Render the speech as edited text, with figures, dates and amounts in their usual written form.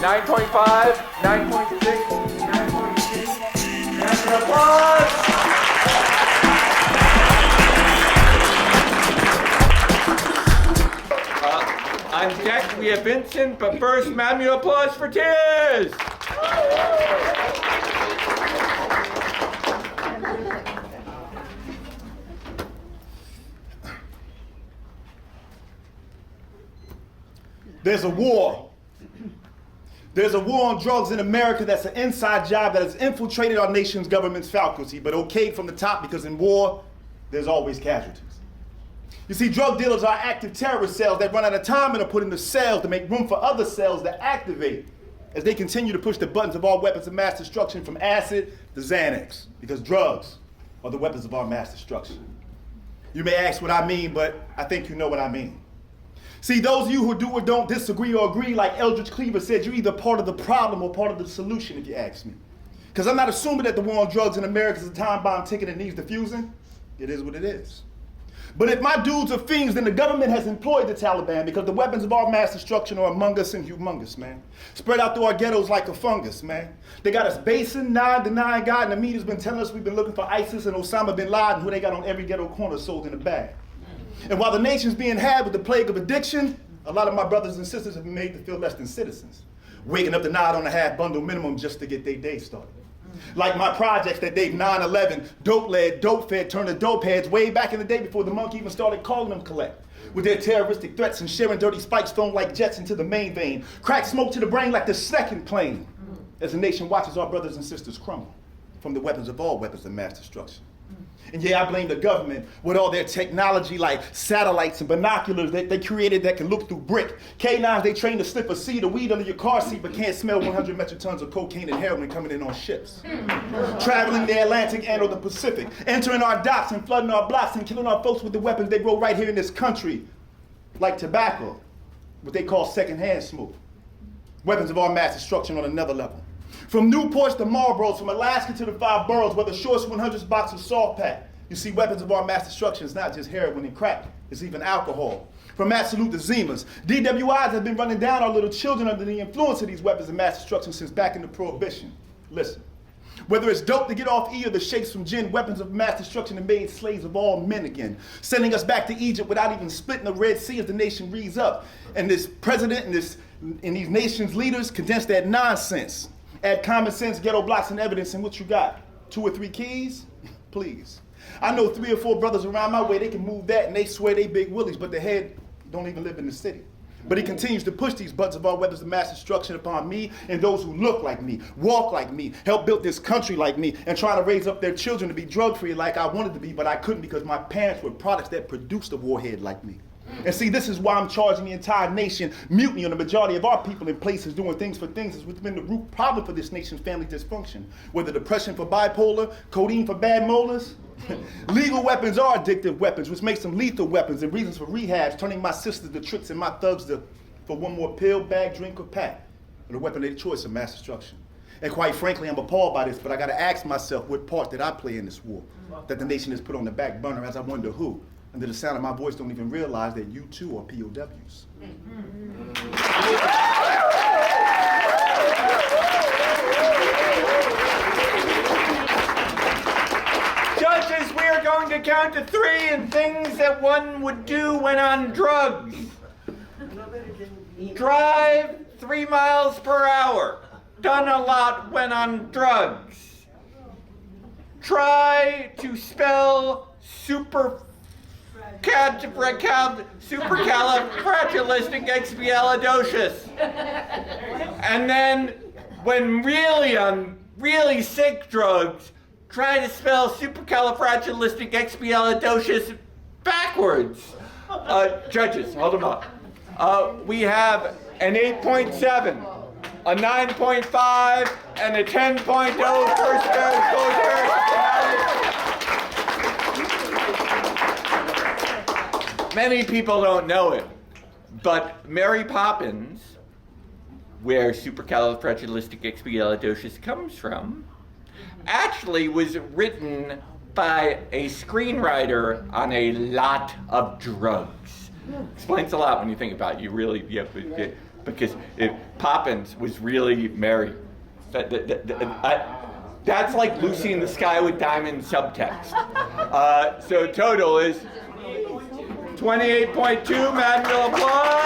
9.5, 9.6, 9.6. Round of applause. On deck, we have Vincent, but first, manual applause for Tiz! There's a war. There's a war on drugs in America that's an inside job that has infiltrated our nation's government's faculty, but okayed from the top because in war, there's always casualties. You see, drug dealers are active terrorist cells that run out of time and are put into cells to make room for other cells to activate as they continue to push the buttons of all weapons of mass destruction from acid to Xanax, because drugs are the weapons of our mass destruction. You may ask what I mean, but I think you know what I mean. See, those of you who do or don't disagree or agree, like Eldridge Cleaver said, you're either part of the problem or part of the solution, if you ask me. Because I'm not assuming that the war on drugs in America is a time bomb ticket that needs defusing. It is what it is. But if my dudes are fiends, then the government has employed the Taliban because the weapons of our mass destruction are among us and humongous, man. Spread out through our ghettos like a fungus, man. They got us basing, denying God, and the media's been telling us we've been looking for ISIS and Osama bin Laden, who they got on every ghetto corner sold in a bag. And while the nation's being had with the plague of addiction, a lot of my brothers and sisters have been made to feel less than citizens, waking up to nod on a half bundle minimum just to get their day started. Like my projects that they've 9/11, dope-led, dope-fed, turned to dope heads way back in the day before the monkey even started calling them collect. With their terroristic threats and sharing dirty spikes thrown like jets into the main vein, crack smoke to the brain like the second plane, as the nation watches our brothers and sisters crumble from the weapons of all weapons of mass destruction. And yeah, I blame the government with all their technology like satellites and binoculars that they created that can look through brick. K9s they trained to slip a seed of weed under your car seat but can't smell 100 metric tons of cocaine and heroin coming in on ships. Traveling the Atlantic and or the Pacific, entering our docks and flooding our blocks and killing our folks with the weapons they grow right here in this country, like tobacco, what they call secondhand smoke. Weapons of our mass destruction on another level. From Newports to Marlboros, from Alaska to the 5 boroughs, where the shorts 100 box of salt pack. You see, weapons of our mass destruction is not just heroin and crack, it's even alcohol. From Absolute to Zimas, DWIs have been running down our little children under the influence of these weapons of mass destruction since back in the Prohibition. Listen, whether it's dope to get off E or the shakes from gin, weapons of mass destruction have made slaves of all men again, sending us back to Egypt without even splitting the Red Sea as the nation reads up. And this president and these nations' leaders condense that nonsense. Add common sense, ghetto blocks, and evidence, and what you got? 2 or 3 keys? Please. I know 3 or 4 brothers around my way, they can move that, and they swear they big willies, but the head don't even live in the city. But he continues to push these buttons of our weapons of mass destruction upon me and those who look like me, walk like me, help build this country like me, and try to raise up their children to be drug-free like I wanted to be, but I couldn't because my parents were products that produced a warhead like me. And see, this is why I'm charging the entire nation mutiny on the majority of our people in places doing things for things has been the root problem for this nation's family dysfunction. Whether depression for bipolar, codeine for bad molars. Legal weapons are addictive weapons, which makes them lethal weapons and reasons for rehabs, turning my sisters to tricks and my thugs for one more pill, bag, drink, or pack. And a weapon of their choice of mass destruction. And quite frankly, I'm appalled by this, but I gotta ask myself what part did I play in this war that the nation has put on the back burner, as I wonder who. Under the sound of my voice don't even realize that you too are POWs. Judges, we are going to count to 3 and things that one would do when on drugs. Drive 3 miles per hour. Done a lot when on drugs. Try to spell supercalifragilisticexpialidocious. And then, when really on really sick drugs, try to spell supercalifragilisticexpialidocious backwards. Judges, hold them up. We have an 8.7, a 9.5, and a 10.0 first exposure. Many people don't know it, but Mary Poppins, where supercalifragilisticexpialidocious comes from, actually was written by a screenwriter on a lot of drugs. Explains a lot when you think about it. because Poppins was really merry. That's like Lucy in the Sky with Diamonds subtext. So total is 28.2. Madden will applause.